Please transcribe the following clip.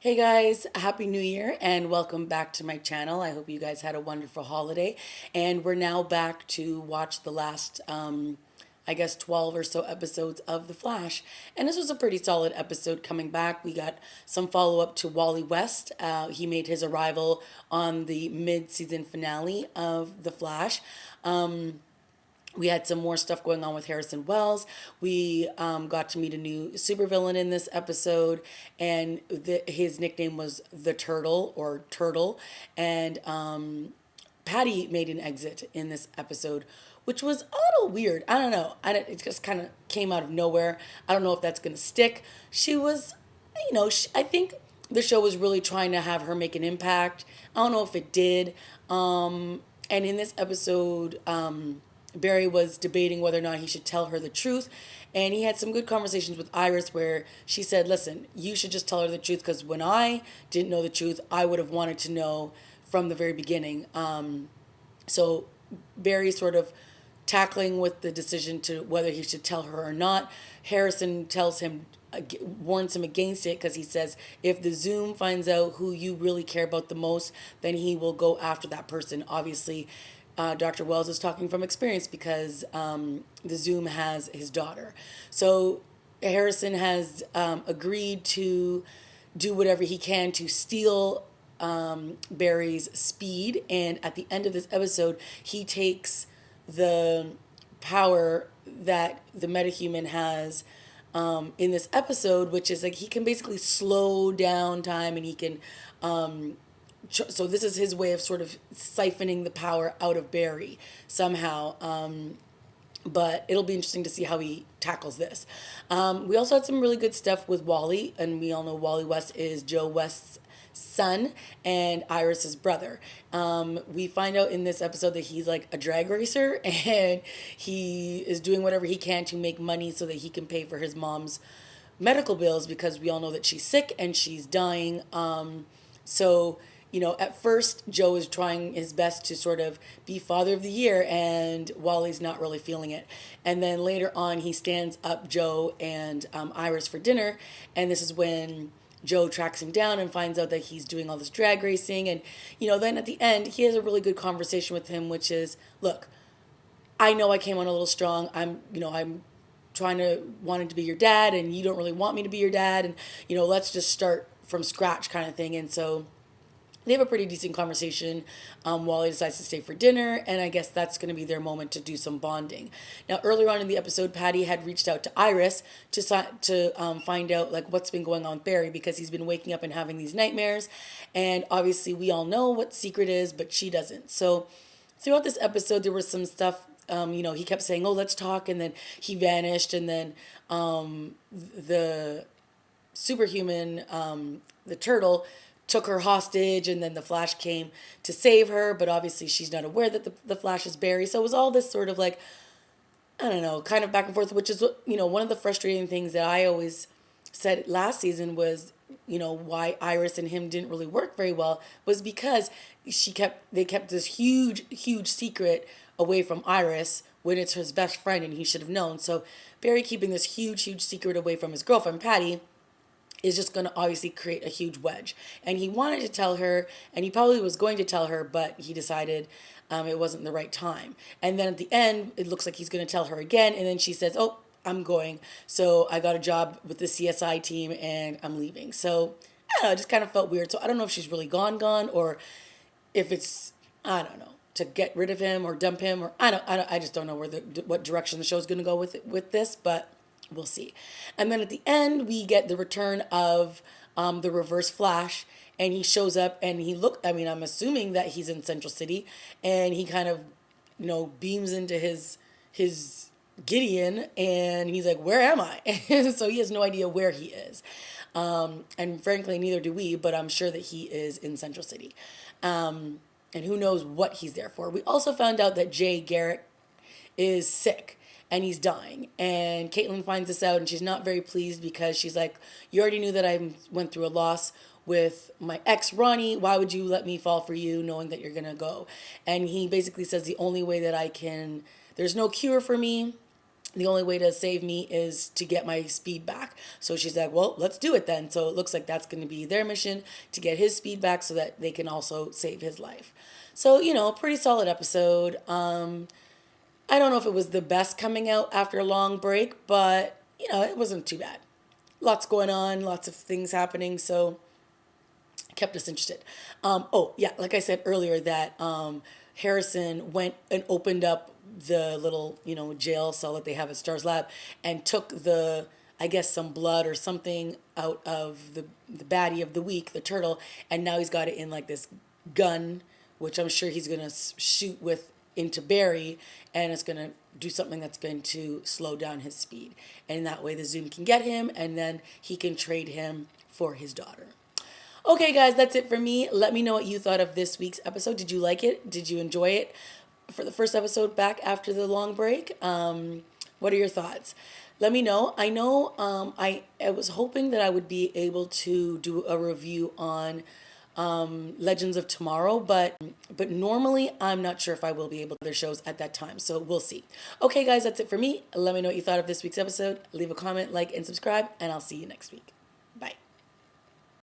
Hey guys, Happy New Year and welcome back to my channel. I hope you guys had a wonderful holiday. And we're now back to watch the last, I guess, 12 or so episodes of The Flash. And this was a pretty solid episode coming back. We got some follow up to Wally West. He made his arrival on the mid season finale of The Flash. We had some more stuff going on with Harrison Wells. We got to meet a new supervillain in this episode, and his nickname was the Turtle or Turtle. And Patty made an exit in this episode, which was a little weird. I don't know. It just kind of came out of nowhere. I don't know if that's going to stick. She was, I think the show was really trying to have her make an impact. I don't know if it did. And in this episode, Barry was debating whether or not he should tell her the truth. And he had some good conversations with Iris where she said, listen, you should just tell her the truth because when I didn't know the truth, I would have wanted to know from the very beginning. So Barry sort of tackling with the decision to whether he should tell her or not. Harrison tells him, warns him against it because he says if the Zoom finds out who you really care about the most, then he will go after that person. Obviously, Dr. Wells is talking from experience because the Zoom has his daughter. So Harrison has agreed to do whatever he can to steal Barry's speed. And at the end of this episode, he takes the power that the metahuman has in this episode, which is like he can basically slow down time and he can so this is his way of sort of siphoning the power out of Barry somehow. But it'll be interesting to see how he tackles this. We also had some really good stuff with Wally, and we all know Wally West is Joe West's son and Iris's brother. We find out in this episode that he's like a drag racer and he is doing whatever he can to make money so that he can pay for his mom's medical bills because we all know that she's sick and she's dying. So at first, Joe is trying his best to sort of be father of the year, and Wally's not really feeling it. And then later on, he stands up Joe and Iris for dinner, and this is when Joe tracks him down and finds out that he's doing all this drag racing. And, then at the end, he has a really good conversation with him, which is, look, I know I came on a little strong. I'm trying to wanting to be your dad, and you don't really want me to be your dad, and, let's just start from scratch kind of thing. And so they have a pretty decent conversation. Wally decides to stay for dinner, and I guess that's going to be their moment to do some bonding. Now, earlier on in the episode, Patty had reached out to Iris to find out like what's been going on with Barry because he's been waking up and having these nightmares, and obviously we all know what secret is, but she doesn't. So throughout this episode, there was some stuff. He kept saying, "Oh, let's talk," and then he vanished, and then the superhuman, the turtle, took her hostage, and then the Flash came to save her, but obviously she's not aware that the Flash is Barry. So it was all this sort of like, I don't know, kind of back and forth, which is, one of the frustrating things that I always said last season was, why Iris and him didn't really work very well was because they kept this huge secret away from Iris when it's his best friend and he should have known. So Barry keeping this huge secret away from his girlfriend, Patty, is just going to obviously create a huge wedge. And he wanted to tell her, and he probably was going to tell her, but he decided it wasn't the right time. And then at the end, it looks like he's going to tell her again, and then she says, oh, I'm going. So I got a job with the CSI team, and I'm leaving. So, I don't know, it just kind of felt weird. So I don't know if she's really gone, or if it's, I don't know, to get rid of him or dump him, or I just don't know what direction the show's going to go with this, but we'll see. And then at the end, we get the return of the Reverse Flash, and he shows up, and I'm assuming that he's in Central City, and he kind of, beams into his Gideon, and he's like, where am I? So he has no idea where he is. And frankly, neither do we, but I'm sure that he is in Central City. And who knows what he's there for. We also found out that Jay Garrick is sick and he's dying. And Caitlin finds this out, and she's not very pleased because she's like, you already knew that I went through a loss with my ex, Ronnie. Why would you let me fall for you knowing that you're going to go? And he basically says the only way that there's no cure for me. the only way to save me is to get my speed back. So she's like, well, let's do it then. So it looks like that's going to be their mission, to get his speed back so that they can also save his life. So, pretty solid episode. I don't know if it was the best coming out after a long break, but, it wasn't too bad. Lots going on, lots of things happening. So kept us interested. Oh, yeah, like I said earlier, that Harrison went and opened up the little, jail cell that they have at Star's Lab and took I guess, some blood or something out of the baddie of the week, the turtle, and now he's got it in like this gun, which I'm sure he's going to shoot with into Barry, and it's going to do something that's going to slow down his speed. And that way the Zoom can get him, and then he can trade him for his daughter. Okay, guys, that's it for me. Let me know what you thought of this week's episode. Did you like it? Did you enjoy it? For the first episode back after the long break, what are your thoughts? Let me know. I know I was hoping that I would be able to do a review on Legends of Tomorrow, but normally I'm not sure if I will be able to other shows at that time, so we'll see. Okay, guys, that's it for me. Let me know what you thought of this week's episode. Leave a comment, like, and subscribe, and I'll see you next week. Bye.